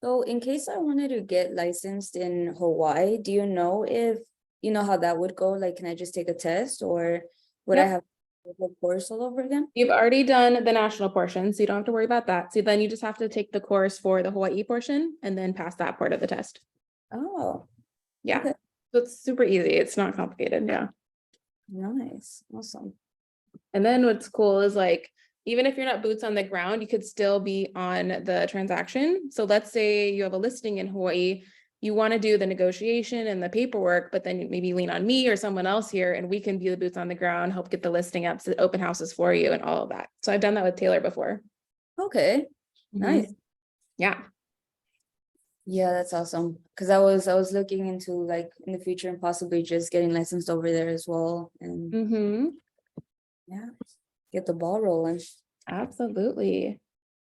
So in case I wanted to get licensed in Hawaii, do you know if you know how that would go? Like, can I just take a test or would I Yep. have to take the course all over again? You've already done the national portion, so you don't have to worry about that. So then you just have to take the course for the Hawaii portion and then pass that part of the test. Oh, Yeah. okay. So it's super easy. It's not complicated. Yeah. Nice. Awesome. And then what's cool is like, even if you're not boots on the ground, you could still be on the transaction. So let's say you have a listing in Hawaii, you want to do the negotiation and the paperwork, but then maybe lean on me or someone else here and we can be the boots on the ground, help get the listing up, set open houses for you and all of that. So I've done that with Taylor before. Okay. Nice. Yeah. Yeah, that's awesome. Because I was looking into like in the future and possibly just getting licensed over there as well. And yeah, get the ball rolling. Absolutely.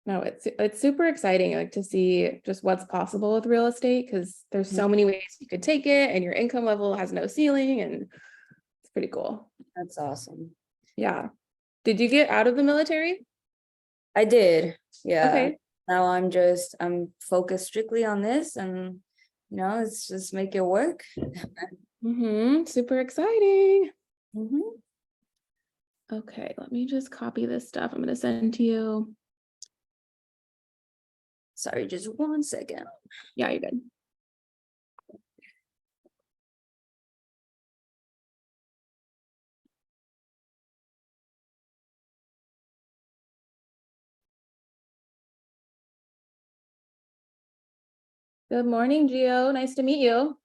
No, it's super exciting like to see just what's possible with real estate because there's so many ways you could take it and your income level has no ceiling and it's pretty cool. That's awesome. Yeah. Did you get out of the military? I did. Yeah. Okay. Now I'm focused strictly on this and let's just make it work. Super exciting. Mhm. Okay, let me just copy this stuff I'm going to send to you. Sorry, just 1 second. Yeah, you're good. Good morning, Gio. Nice to meet you.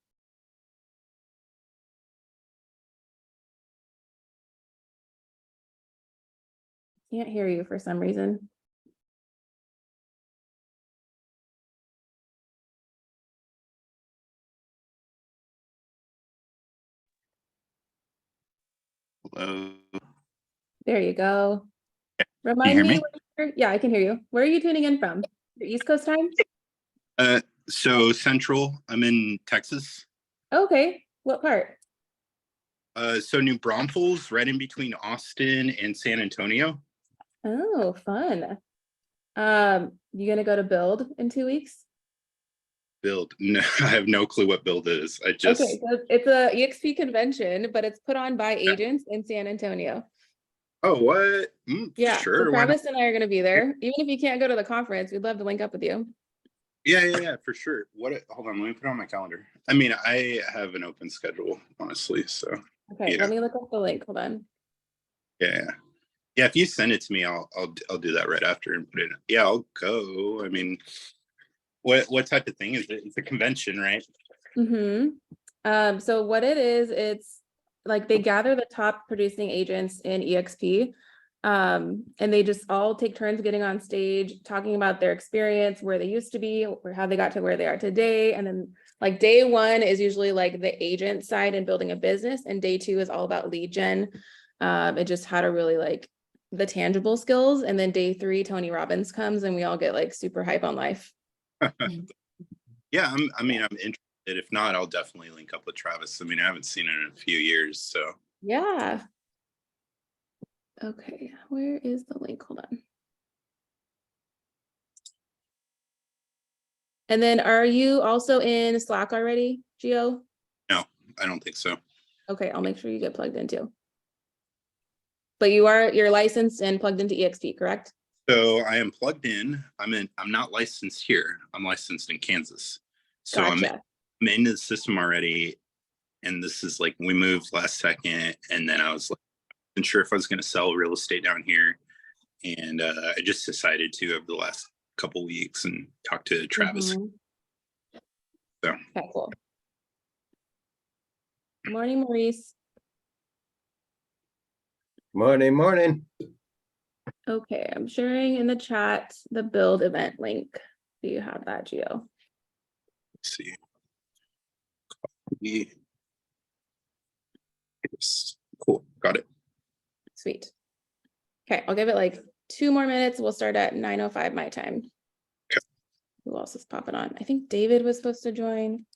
Can't hear you for some reason. Hello. There you go. Can you Remind hear me. me? Yeah, I can hear you. Where are you tuning in from? Your East Coast time? So Central, I'm in Texas. Okay. What part? So New Braunfels, right in between Austin and San Antonio. Oh, fun. You gonna go to Build in 2 weeks? Build. No, I have no clue what Build is. I just Okay, so it's a EXP convention, but it's put on by agents in San Antonio. Oh, what? Yeah, so Sure, why not? Travis and I are gonna be there. Even if you can't go to the conference, we'd love to link up with you. Yeah, for sure. Hold on, let me put it on my calendar. I mean, I have an open schedule, honestly. So Okay, let me look up the link. Hold on. yeah. If you send it to me, I'll do that right after and put it in. Yeah, I'll go. I mean, what type of thing is it? It's a convention, right? So what it is, it's like they gather the top producing agents in EXP, and they just all take turns getting on stage, talking about their experience, where they used to be, or how they got to where they are today. And then like day one is usually like the agent side and building a business, and day two is all about lead gen, and just how to really like the tangible skills. And then day three, Tony Robbins comes and we all get like super hype on life. Yeah, I'm interested. If not, I'll definitely link up with Travis. I mean, I haven't seen it in a few years, so. Yeah. Okay, where is the link? Hold on. And then are you also in Slack already, Gio? No, I don't think so. Okay, I'll make sure you get plugged in too. But you're licensed and plugged into EXP, correct? So I am plugged in. I'm not licensed here. I'm licensed in Kansas. So Gotcha. I'm into the system already. And this is like, we moved last second. And then I was like, I'm sure if I was going to sell real estate down here. And I just decided to over the last couple weeks and talk to Travis. So Okay, cool. Good morning, Maurice. Morning. Okay, I'm sharing in the chat the build event link. Do you have that, Gio? Let's see. Copy. Yes. Cool. Got it. Sweet. Okay, I'll give it like 2 more minutes. We'll start at 9:05 my time. Okay. Who else is popping on? I think David was supposed to join.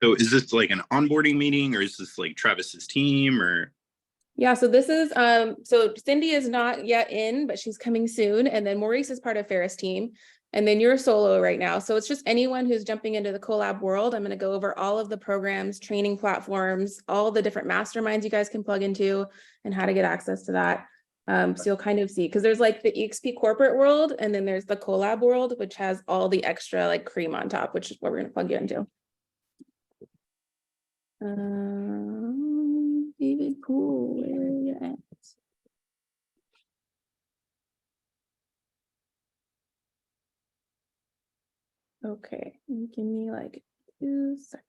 So is this like an onboarding meeting or is this like Travis's team or? Yeah, so this is, so Cindy is not yet in, but she's coming soon. And then Maurice is part of Ferris' team. And then you're solo right now. So it's just anyone who's jumping into the Collab world. I'm going to go over all of the programs, training platforms, all the different masterminds you guys can plug into and how to get access to that. So you'll kind of see, because there's like the EXP corporate world, and then there's the Collab world, which has all the extra like cream on top, which is what we're going to plug you into. David Poole, where are you at? Okay, give me like 2 seconds.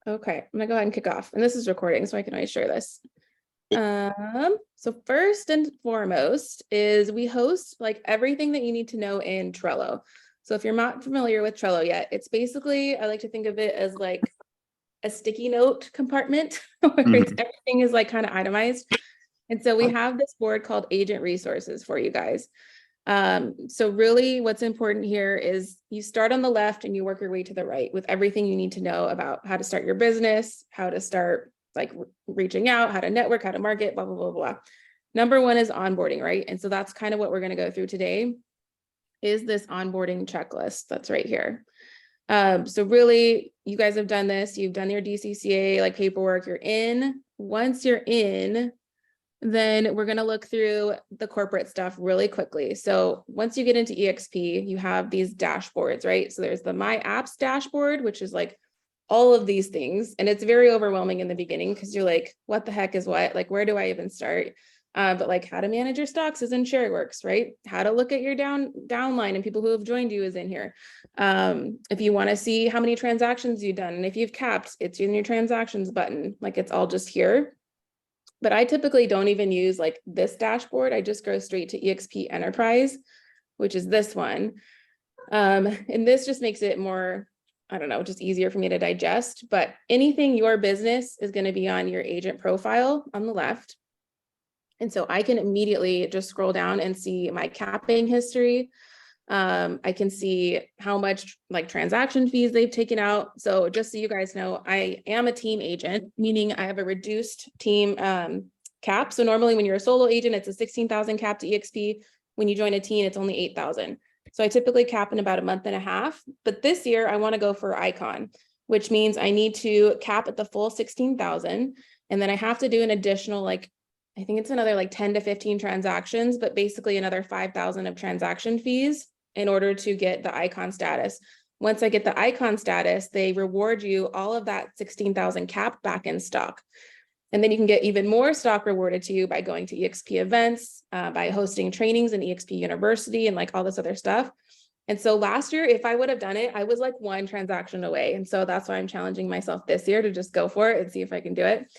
Okay, I'm gonna go ahead and kick off, and this is recording, so I can always share this. So first and foremost is we host like everything that you need to know in Trello. So if you're not familiar with Trello yet, it's basically, I like to think of it as like a sticky note compartment where everything is like kind of itemized. And so we have this board called Agent Resources for you guys. So really what's important here is you start on the left and you work your way to the right with everything you need to know about how to start your business, how to start like reaching out, how to network, how to market, blah, blah, blah, blah. Number one is onboarding, right? And so that's kind of what we're going to go through today is this onboarding checklist that's right here. So really you guys have done this, you've done your DCCA like paperwork, you're in. Once you're in, then we're going to look through the corporate stuff really quickly. So once you get into EXP, you have these dashboards, right? So there's the My Apps dashboard, which is like all of these things. And it's very overwhelming in the beginning because you're like, what the heck is what? Like, where do I even start? But like how to manage your stocks is in ShareWorks, right? How to look at your downline and people who have joined you is in here. If you want to see how many transactions you've done, and if you've capped, it's in your transactions button. Like it's all just here. But I typically don't even use like this dashboard. I just go straight to EXP Enterprise, which is this one. And this just makes it more, I don't know, just easier for me to digest. But anything your business is going to be on your agent profile on the left. And so I can immediately just scroll down and see my capping history. I can see how much like transaction fees they've taken out. So just so you guys know, I am a team agent, meaning I have a reduced team cap. So normally when you're a solo agent, it's a 16,000 cap to EXP. When you join a team, it's only 8,000. So I typically cap in about a month and a half. But this year I want to go for Icon, which means I need to cap at the full 16,000. And then I have to do an additional like, I think it's another like 10 to 15 transactions, but basically another 5,000 of transaction fees in order to get the Icon status. Once I get the Icon status, they reward you all of that 16,000 cap back in stock. And then you can get even more stock rewarded to you by going to EXP events, by hosting trainings in EXP University and like all this other stuff. And so last year, if I would have done it, I was like 1 transaction away. And so that's why I'm challenging myself this year to just go for it and see if I can do it.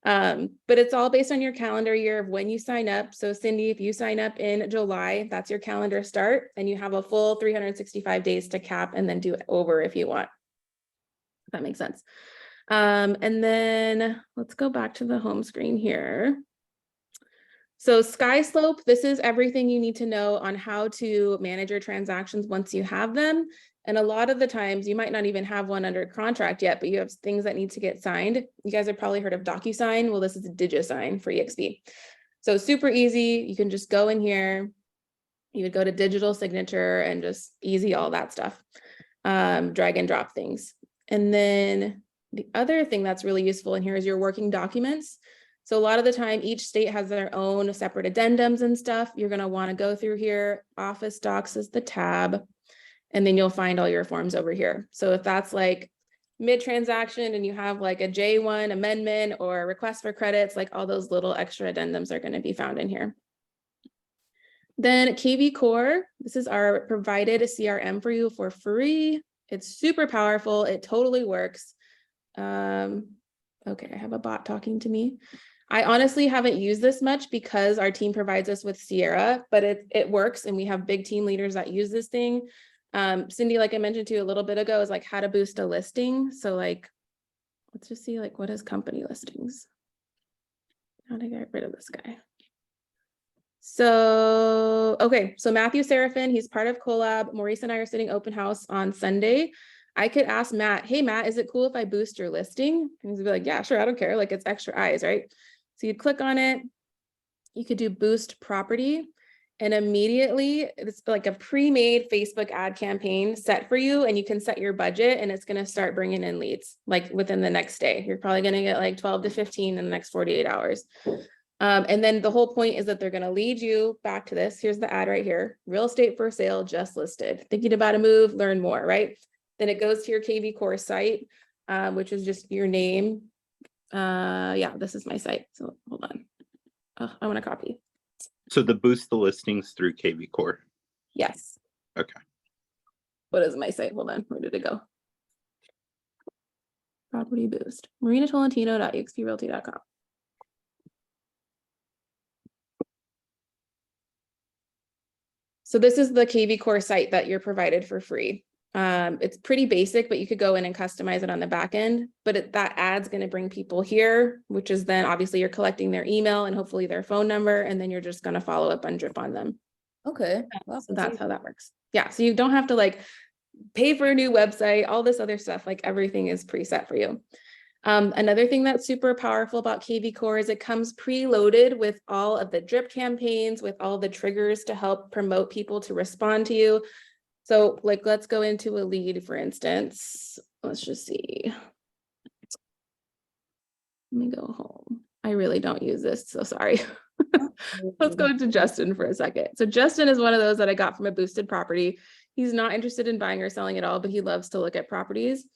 But it's all based on your calendar year of when you sign up. So Cindy, if you sign up in July, that's your calendar start, and you have a full 365 days to cap and then do it over if you want. If that makes sense. And then let's go back to the home screen here. So SkySlope, this is everything you need to know on how to manage your transactions once you have them. And a lot of the times you might not even have one under contract yet, but you have things that need to get signed. You guys have probably heard of DocuSign. Well, this is a DigiSign for EXP. So super easy. You can just go in here. You would go to digital signature and just easy all that stuff. Drag and drop things. And then the other thing that's really useful in here is your working documents. So a lot of the time, each state has their own separate addendums and stuff. You're going to want to go through here. Office Docs is the tab. And then you'll find all your forms over here. So if that's like mid-transaction and you have like a J1 amendment or a request for credits, like all those little extra addendums are going to be found in here. Then KV Core, this is our provided CRM for you for free. It's super powerful. It totally works. Okay, I have a bot talking to me. I honestly haven't used this much because our team provides us with Sierra, but it works and we have big team leaders that use this thing. Cindy, like I mentioned to you a little bit ago, is like how to boost a listing. So like let's just see like what is company listings. How to get rid of this guy. So, okay, so Matthew Seraphin, he's part of Collab. Maurice and I are sitting open house on Sunday. I could ask Matt, hey, Matt, is it cool if I boost your listing? And he'd be like, yeah, sure, I don't care. Like it's extra eyes, right? So you'd click on it. You could do boost property. And immediately it's like a pre-made Facebook ad campaign set for you, and you can set your budget and it's going to start bringing in leads like within the next day. You're probably going to get like 12 to 15 in the next 48 hours. And then the whole point is that they're going to lead you back to this. Here's the ad right here. Real estate for sale just listed. Thinking about a move, learn more, right? Then it goes to your KV Core site, which is just your name. Yeah, this is my site. So hold on. Oh, I want to copy. So the boost the listings through KV Core. Yes. Okay. What is my site? Hold on. Where did it go? Property boost. marinatolentino.exprealty.com. So this is the KV Core site that you're provided for free. It's pretty basic, but you could go in and customize it on the back end. But that ad's going to bring people here, which is then obviously you're collecting their email and hopefully their phone number, and then you're just going to follow up and drip on them. Okay. So that's how that works. Yeah. So you don't have to like pay for a new website, all this other stuff. Like everything is preset for you. Another thing that's super powerful about KV Core is it comes preloaded with all of the drip campaigns, with all the triggers to help promote people to respond to you. So like, let's go into a lead, for instance. Let's just see. Let me go home. I really don't use this, so sorry. Let's go to Justin for a second. So Justin is one of those that I got from a boosted property. He's not interested in buying or selling at all, but he loves to look at properties.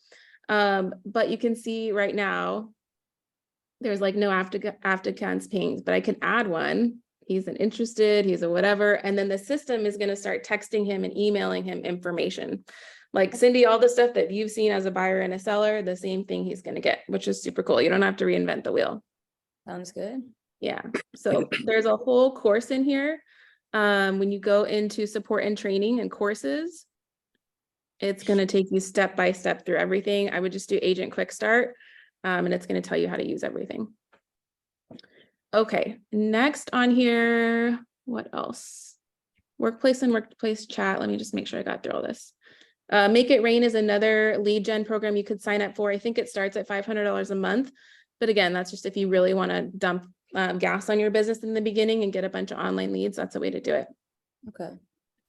But you can see right now, there's like no applicants pings, but I can add one. He's an interested, he's a whatever. And then the system is going to start texting him and emailing him information. Like Cindy, all the stuff that you've seen as a buyer and a seller, the same thing he's going to get, which is super cool. You don't have to reinvent the wheel. Sounds good. Yeah. So there's a whole course in here. When you go into support and training and courses, it's going to take you step by step through everything. I would just do Agent Quick Start, and it's going to tell you how to use everything. Okay, next on here, what else? Workplace and workplace chat. Let me just make sure I got through all this. Make It Rain is another lead gen program you could sign up for. I think it starts at $500 a month. But again, that's just if you really want to dump gas on your business in the beginning and get a bunch of online leads, that's a way to do it. Okay.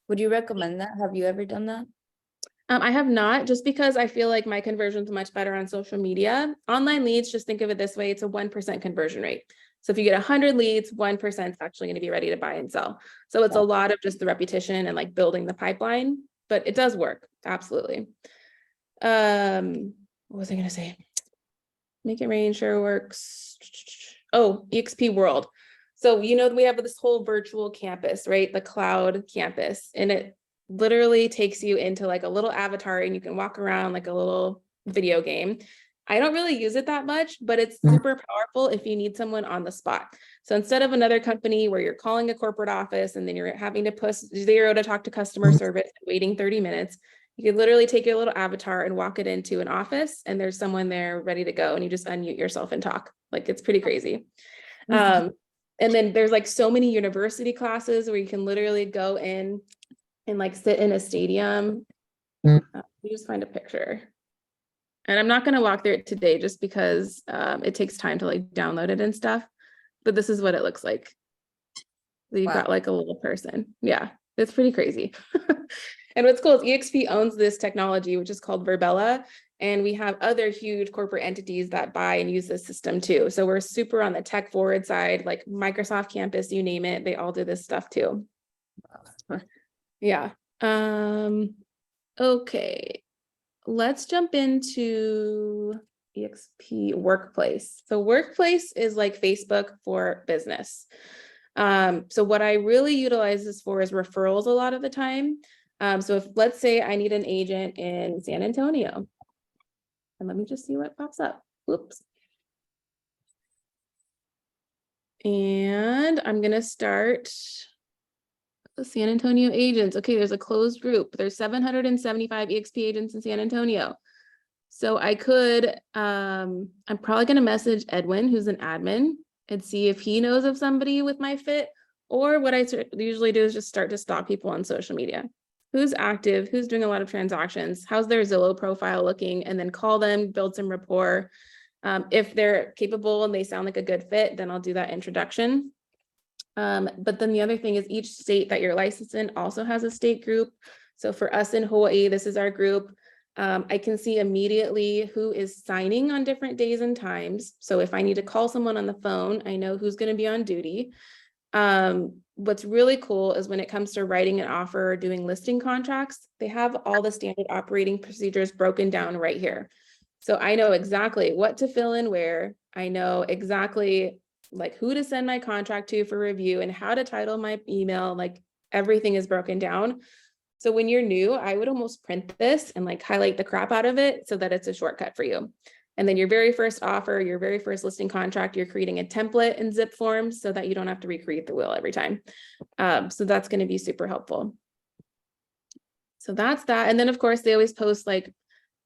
Would you recommend that? Have you ever done that? I have not, just because I feel like my conversion is much better on social media. Online leads, just think of it this way, it's a 1% conversion rate. So if you get 100 leads, 1% is actually going to be ready to buy and sell. So it's a lot of just the repetition and like building the pipeline, but it does work. Absolutely. What was I going to say? Make It Rain sure works. Oh, EXP World. So, you know, we have this whole virtual campus, right? The cloud campus, and it literally takes you into like a little avatar and you can walk around like a little video game. I don't really use it that much, but it's super powerful if you need someone on the spot. So instead of another company where you're calling a corporate office and then you're having to push 0 to talk to customer service, waiting 30 minutes, you could literally take your little avatar and walk it into an office and there's someone there ready to go and you just unmute yourself and talk. Like it's pretty crazy. And then there's like so many university classes where you can literally go in and like sit in a stadium. You just find a picture. And I'm not going to walk through it today just because it takes time to like download it and stuff. But this is what it looks like. So you've got like a little person. Yeah, it's pretty crazy. And what's cool is EXP owns this technology, which is called Verbella. And we have other huge corporate entities that buy and use this system too. So we're super on the tech forward side, like Microsoft Campus, you name it. They all do this stuff too. Yeah. Okay. Let's jump into EXP Workplace. So Workplace is like Facebook for business. So what I really utilize this for is referrals a lot of the time. So if let's say I need an agent in San Antonio, and let me just see what pops up. Oops. And I'm going to start the San Antonio agents. Okay, there's a closed group. There's 775 EXP agents in San Antonio. So I could, I'm probably going to message Edwin, who's an admin, and see if he knows of somebody with my fit. Or what I usually do is just start to stalk people on social media. Who's active, who's doing a lot of transactions, how's their Zillow profile looking, and then call them, build some rapport. If they're capable and they sound like a good fit, then I'll do that introduction. But then the other thing is each state that you're licensed in also has a state group. So for us in Hawaii, this is our group. I can see immediately who is signing on different days and times. So if I need to call someone on the phone, I know who's going to be on duty. What's really cool is when it comes to writing an offer or doing listing contracts, they have all the standard operating procedures broken down right here. So I know exactly what to fill in where. I know exactly like who to send my contract to for review and how to title my email. Like everything is broken down. So when you're new, I would almost print this and like highlight the crap out of it so that it's a shortcut for you. And then your very first offer, your very first listing contract, you're creating a template in zip forms so that you don't have to recreate the wheel every time. So that's going to be super helpful. So that's that. And then of course they always post like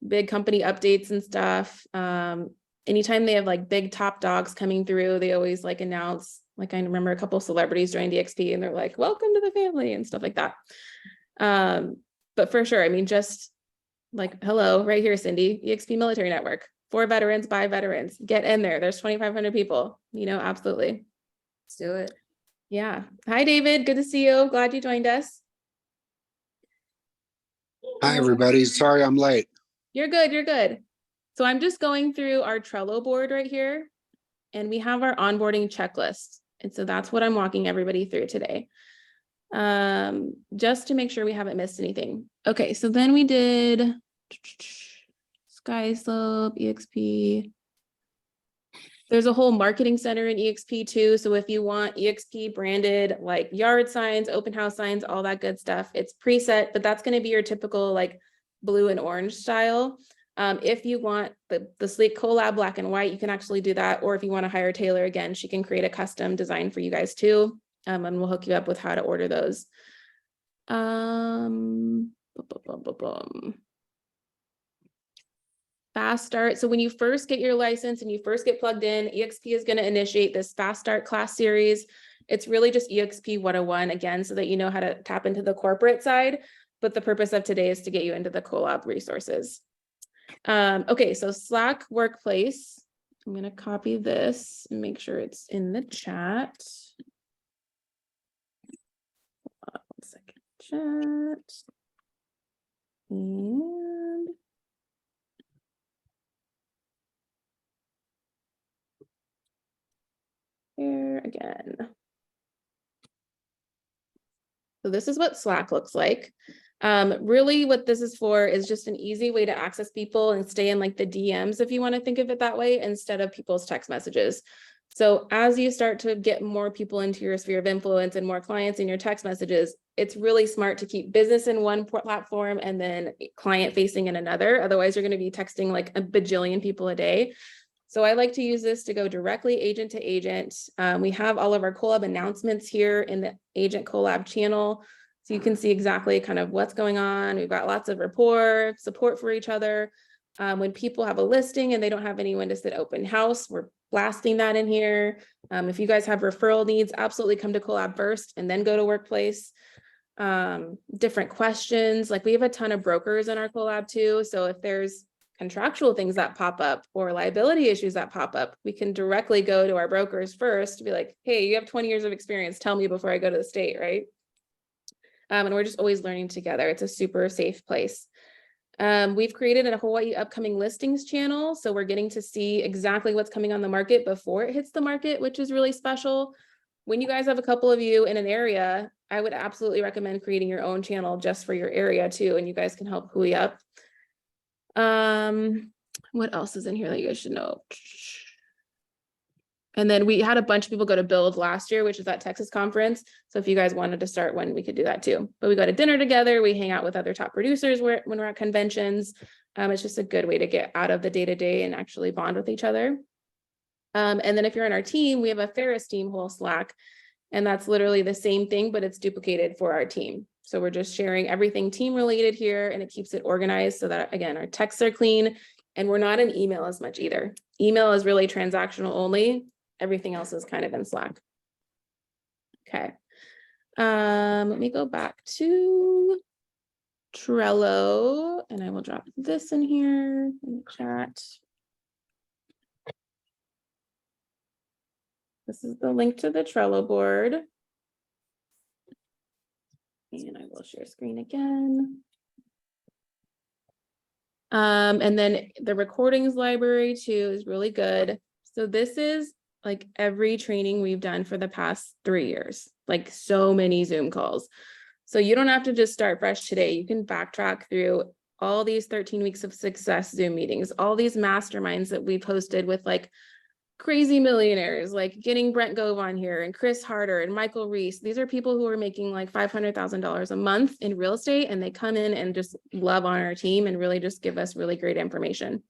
big company updates and stuff. Anytime they have like big top dogs coming through, they always like announce, like I remember a couple of celebrities joined EXP and they're like, welcome to the family and stuff like that. But for sure, I mean, just like, hello, right here, Cindy, EXP Military Network. For veterans, by veterans, get in there. There's 2,500 people, you know, absolutely. Let's do it. Yeah. Hi, David. Good to see you. Glad you joined us. Hi, everybody. Sorry I'm late. You're good. You're good. So I'm just going through our Trello board right here, and we have our onboarding checklist. And so that's what I'm walking everybody through today. Just to make sure we haven't missed anything. Okay. So then we did Sky Slope, EXP. There's a whole marketing center in EXP too. So if you want EXP branded like yard signs, open house signs, all that good stuff, it's preset, but that's going to be your typical like blue and orange style. If you want the sleek collab black and white, you can actually do that. Or if you want to hire Taylor again, she can create a custom design for you guys too. And we'll hook you up with how to order those. Fast start. So when you first get your license and you first get plugged in, EXP is going to initiate this fast start class series. It's really just EXP 101 again, so that you know how to tap into the corporate side. But the purpose of today is to get you into the Collab resources. Okay, so Slack Workplace. I'm going to copy this and make sure it's in the chat. 1 second, chat. And here again. So this is what Slack looks like. Really what this is for is just an easy way to access people and stay in like the DMs, if you want to think of it that way, instead of people's text messages. So as you start to get more people into your sphere of influence and more clients in your text messages, it's really smart to keep business in one platform and then client facing in another. Otherwise, you're going to be texting like a bajillion people a day. So I like to use this to go directly agent to agent. We have all of our Collab announcements here in the Agent Collab channel. So you can see exactly kind of what's going on. We've got lots of rapport, support for each other. When people have a listing and they don't have anyone to sit open house, we're blasting that in here. If you guys have referral needs, absolutely come to Collab first and then go to Workplace. Different questions, like we have a ton of brokers in our Collab too. So if there's contractual things that pop up or liability issues that pop up, we can directly go to our brokers first to be like, hey, you have 20 years of experience. Tell me before I go to the state, right? And we're just always learning together. It's a super safe place. We've created a Hawaii upcoming listings channel. So we're getting to see exactly what's coming on the market before it hits the market, which is really special. When you guys have a couple of you in an area, I would absolutely recommend creating your own channel just for your area too. And you guys can help Hui up. What else is in here that you guys should know? And then we had a bunch of people go to Build last year, which is that Texas conference. So if you guys wanted to start one, we could do that too. But we go to dinner together. We hang out with other top producers when we're at conventions. It's just a good way to get out of the day-to-day and actually bond with each other. And then if you're on our team, we have a Ferris team whole Slack. And that's literally the same thing, but it's duplicated for our team. So we're just sharing everything team related here, and it keeps it organized so that, again, our texts are clean And we're not in email as much either. Email is really transactional only. Everything else is kind of in Slack. Okay. Let me go back to Trello and I will drop this in here in the chat. This is the link to the Trello board. And I will share screen again. And then the recordings library too is really good. So this is like every training we've done for the past 3 years, like so many Zoom calls. So you don't have to just start fresh today. You can backtrack through all these 13 weeks of success Zoom meetings, all these masterminds that we've hosted with like crazy millionaires, like getting Brent Gove on here and Chris Harder and Michael Reese. These are people who are making like $500,000 a month in real estate, and they come in and just love on our team and really just give us really great information.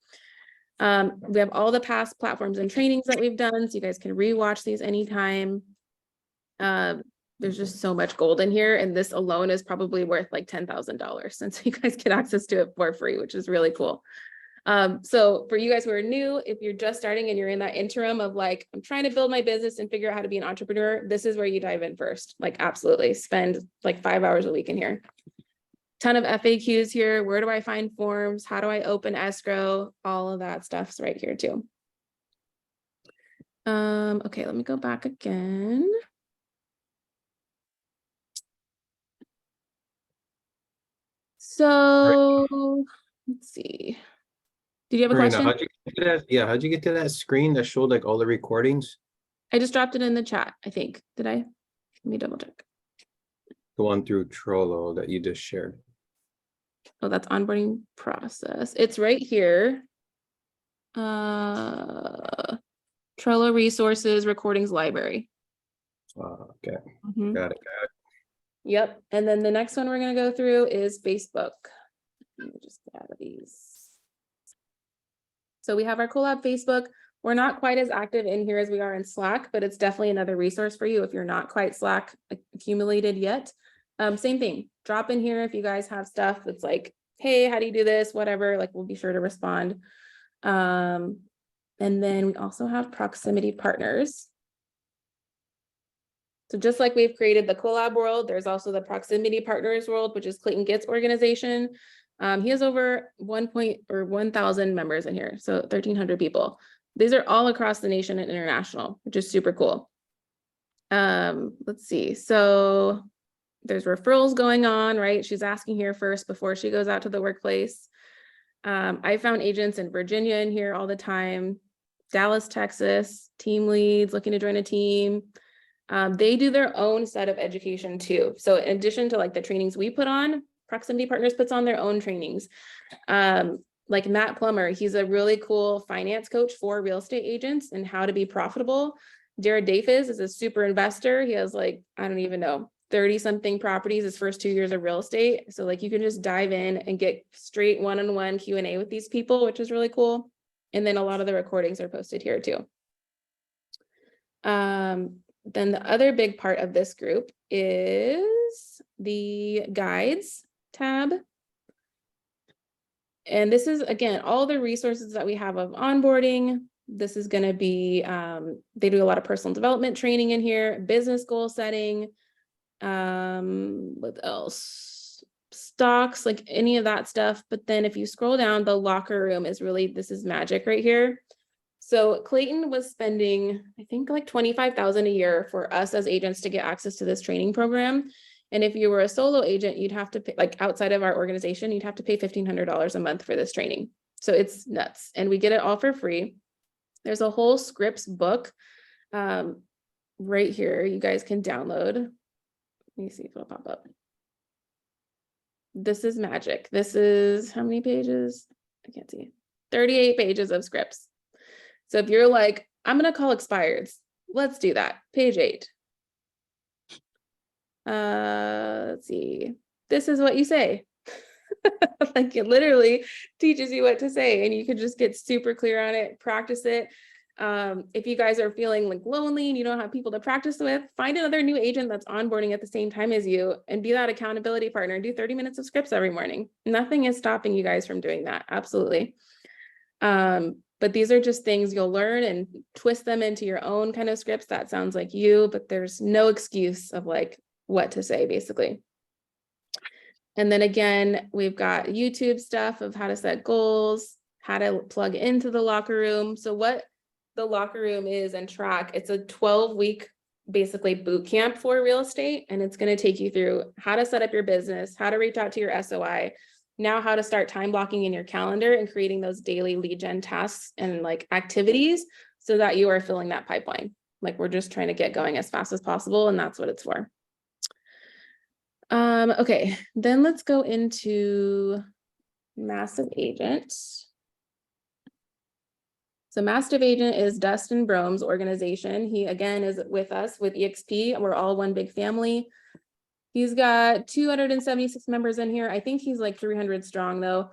We have all the past platforms and trainings that we've done, so you guys can rewatch these anytime. There's just so much gold in here, and this alone is probably worth like $10,000 since you guys get access to it for free, which is really cool. So for you guys who are new, if you're just starting and you're in that interim of like, I'm trying to build my business and figure out how to be an entrepreneur, this is where you dive in first. Like, absolutely spend like 5 hours a week in here. Ton of FAQs here. Where do I find forms? How do I open escrow? All of that stuff's right here too. Okay, let me go back again. So let's see. Did you have a Marina, question? how'd you get to that? Yeah, how'd you get to that screen that showed like all the recordings? I just dropped it in the chat, I think. Did I? Let me double check. The one through Trello that you just shared. Oh, that's onboarding process. It's right here. Trello resources, recordings library. Okay, Mhm. got it. Yep. And then the next one we're going to go through is Facebook. Let me just get out of these. So we have our Collab Facebook. We're not quite as active in here as we are in Slack, but it's definitely another resource for you if you're not quite Slack accumulated yet. Same thing, drop in here if you guys have stuff that's like, hey, how do you do this? Whatever, like we'll be sure to respond. And then we also have proximity partners. So just like we've created the Collab world, there's also the proximity partners world, which is Clayton Gitt's organization. He has over 1,000 members in here, so 1,300 people. These are all across the nation and international, which is super cool. Let's see. So there's referrals going on, right? She's asking here first before she goes out to the workplace. I found agents in Virginia in here all the time, Dallas, Texas, team leads looking to join a team. They do their own set of education too. So in addition to like the trainings we put on, Proximity Partners puts on their own trainings. Like Matt Plummer, he's a really cool finance coach for real estate agents and how to be profitable. Jared Dafis is a super investor. He has like, I don't even know, 30 something properties his first 2 years of real estate. So like you can just dive in and get straight one-on-one Q&A with these people, which is really cool. And then a lot of the recordings are posted here too. Then the other big part of this group is the guides tab. And this is, again, all the resources that we have of onboarding. This is going to be, they do a lot of personal development training in here, business goal setting. What else? Stocks, like any of that stuff. But then if you scroll down, the locker room is really, this is magic right here. So Clayton was spending, I think like $25,000 a year for us as agents to get access to this training program. And if you were a solo agent, you'd have to pay, like outside of our organization, you'd have to pay $1,500 a month for this training. So it's nuts. And we get it all for free. There's a whole scripts book right here. You guys can download. Let me see if it'll pop up. This is magic. This is how many pages? I can't see. 38 pages of scripts. So if you're like, I'm going to call expireds, let's do that. Page 8. Let's see. This is what you say. Like it literally teaches you what to say and you can just get super clear on it, practice it. If you guys are feeling like lonely and you don't have people to practice with, find another new agent that's onboarding at the same time as you and be that accountability partner. Do 30 minutes of scripts every morning. Nothing is stopping you guys from doing that. Absolutely. But these are just things you'll learn and twist them into your own kind of scripts. That sounds like you, but there's no excuse of like what to say basically. And then again, we've got YouTube stuff of how to set goals, how to plug into the locker room. So what the locker room is and track, it's a 12-week basically boot camp for real estate. And it's going to take you through how to set up your business, how to reach out to your SOI, now how to start time blocking in your calendar and creating those daily lead gen tasks and like activities so that you are filling that pipeline. Like we're just trying to get going as fast as possible. And that's what it's for. Okay, then let's go into Massive Agent. So Massive Agent is Dustin Brome's organization. He again is with us with EXP. We're all one big family. He's got 276 members in here. I think he's like 300 strong though.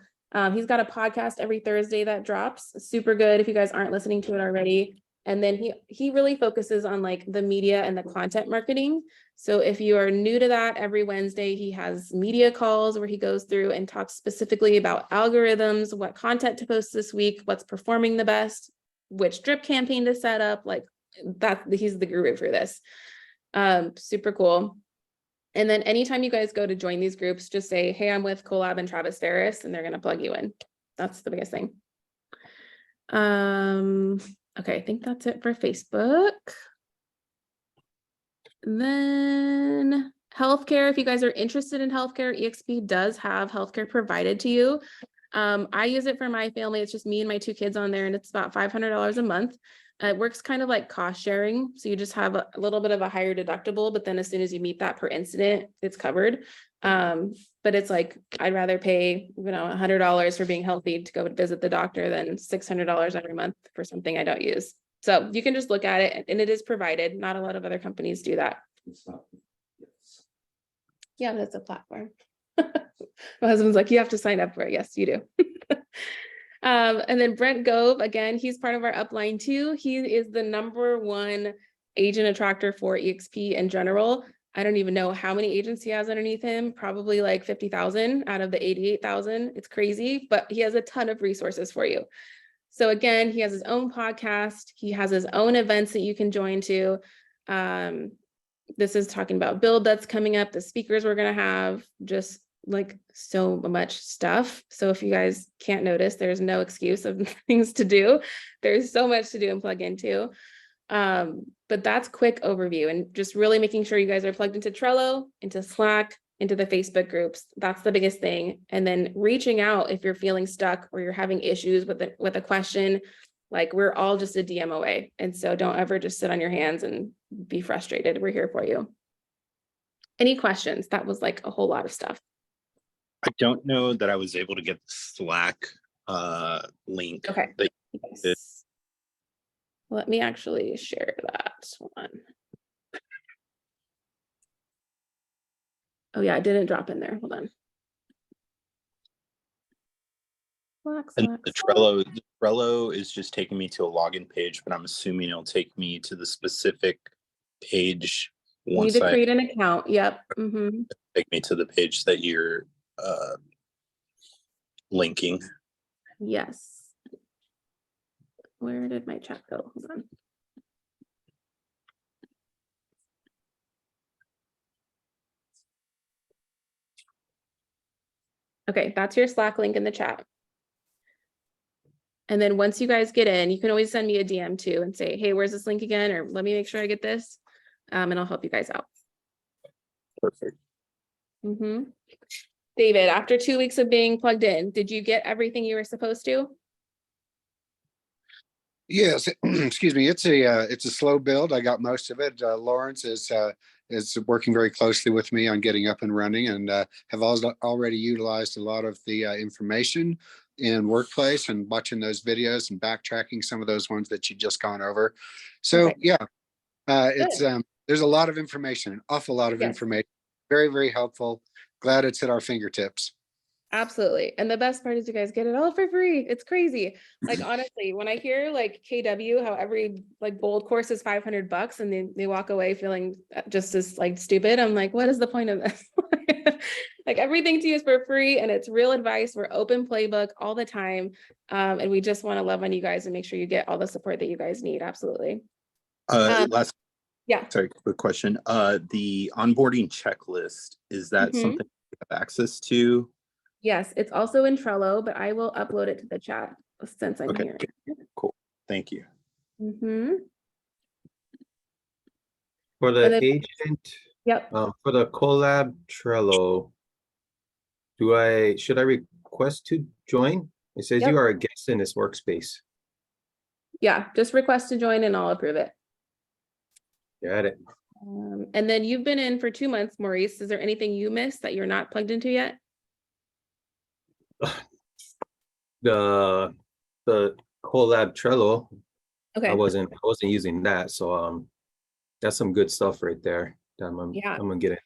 He's got a podcast every Thursday that drops. Super good if you guys aren't listening to it already. And then he really focuses on like the media and the content marketing. So if you are new to that, every Wednesday, he has media calls where he goes through and talks specifically about algorithms, what content to post this week, what's performing the best, which drip campaign to set up, like that, he's the guru for this. Super cool. And then anytime you guys go to join these groups, just say, hey, I'm with Collab and Travis Ferris, and they're going to plug you in. That's the biggest thing. Okay, I think that's it for Facebook. Then healthcare, if you guys are interested in healthcare, EXP does have healthcare provided to you. I use it for my family. It's just me and my 2 kids on there, and it's about $500 a month. It works kind of like cost sharing. So you just have a little bit of a higher deductible, but then as soon as you meet that per incident, it's covered. But it's like, I'd rather pay, $100 for being healthy to go visit the doctor than $600 every month for something I don't use. So you can just look at it, and it is provided. Not a lot of other companies do that. Yeah, that's a platform. My husband's like, you have to sign up for it. Yes, you do. And then Brent Gove, again, he's part of our upline too. He is the #1 agent attractor for EXP in general. I don't even know how many agents he has underneath him, probably like 50,000 out of the 88,000. It's crazy, but he has a ton of resources for you. So again, he has his own podcast. He has his own events that you can join to. This is talking about build that's coming up, the speakers we're going to have, just like so much stuff. So if you guys can't notice, there's no excuse of things to do. There's so much to do and plug into. But that's quick overview and just really making sure you guys are plugged into Trello, into Slack, into the Facebook groups. That's the biggest thing. And then reaching out if you're feeling stuck or you're having issues with a question, like we're all just a DM away. And so don't ever just sit on your hands and be frustrated. We're here for you. Any questions? That was like a whole lot of stuff. I don't know that I was able to get the Slack link. Okay. Yes. Let me actually share that one. Oh yeah, it didn't drop in there. Hold on. And the Trello is just taking me to a login page, but I'm assuming it'll take me to the specific page once you need to create an account. Yep. Take me to the page that you're linking. Yes. Where did my chat go? Hold on. Okay, that's your Slack link in the chat. And then once you guys get in, you can always send me a DM too and say, hey, where's this link again? Or let me make sure I get this. And I'll help you guys out. Perfect. David, after 2 weeks of being plugged in, did you get everything you were supposed to? Yes, excuse me. It's a slow build. I got most of it. Lawrence is working very closely with me on getting up and running, and have also already utilized a lot of the information in Workplace and watching those videos and backtracking some of those ones that you just gone over. So Okay. yeah, it's there's a lot of information, an awful lot of information. Very, very helpful. Glad it's at our fingertips. Absolutely. And the best part is you guys get it all for free. It's crazy. Like, honestly, when I hear like KW, how every like bold course is $500 and they walk away feeling just as like stupid, I'm like, what is the point of this? Like everything to you is for free and it's real advice. We're open playbook all the time. And we just want to love on you guys and make sure you get all the support that you guys need. Absolutely. Last, Yeah. sorry, quick question. The onboarding checklist, is that Mhm. something you have access to? Yes, it's also in Trello, but I will upload it to the chat since I'm Okay, here. cool. Thank you. For And the then- agent, Yep. for the collab Trello, should I request to join? It says Yep. you are a guest in this workspace. Yeah, just request to join and I'll approve it. Got it. And then you've been in for 2 months, Maurice. Is there anything you missed that you're not plugged into yet? The collab Trello, Okay. I wasn't using that, so that's some good stuff right there. I'm gonna get it.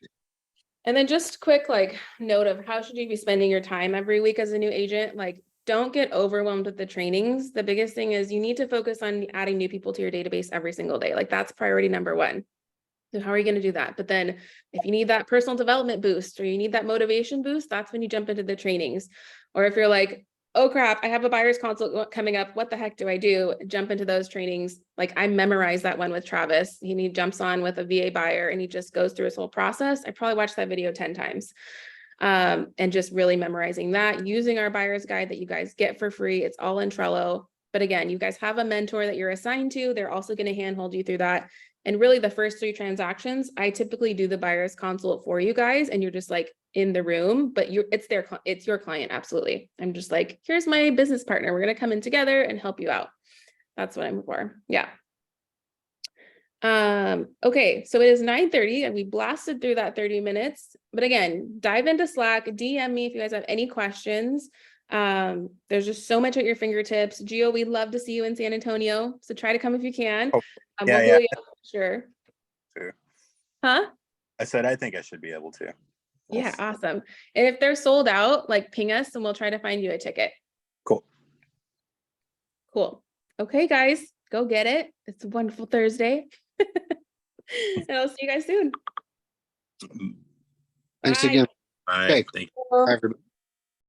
And then just quick note of how should you be spending your time every week as a new agent? Like, don't get overwhelmed with the trainings. The biggest thing is you need to focus on adding new people to your database every single day. Like that's priority number 1. So how are you going to do that? But then if you need that personal development boost or you need that motivation boost, that's when you jump into the trainings. Or if you're like, oh crap, I have a buyer's consult coming up. What the heck do I do? Jump into those trainings. Like I memorized that one with Travis. He jumps on with a VA buyer and he just goes through his whole process. I probably watched that video 10 times. And just really memorizing that, using our buyer's guide that you guys get for free. It's all in Trello. But again, you guys have a mentor that you're assigned to. They're also going to handhold you through that. And really the first 3 transactions, I typically do the buyer's consult for you guys and you're just like in the room, but it's your client. Absolutely. I'm just like, here's my business partner. We're going to come in together and help you out. That's what I'm for. Yeah. Okay, so it is 9:30 and we blasted through that 30 minutes. But again, dive into Slack, DM me if you guys have any questions. There's just so much at your fingertips. Gio, we'd love to see you in San Antonio. So try to come if you can. Oh, We'll yeah. glue you up for sure. Too. Huh? I said, I think I should be able to. Yeah, awesome. And if they're sold out, like ping us and we'll try to find you a ticket. Cool. Cool. Okay, guys, go get it. It's a wonderful Thursday. And I'll see you guys soon. Thanks Bye. again. Bye. Okay. Thank you. Bye, everybody.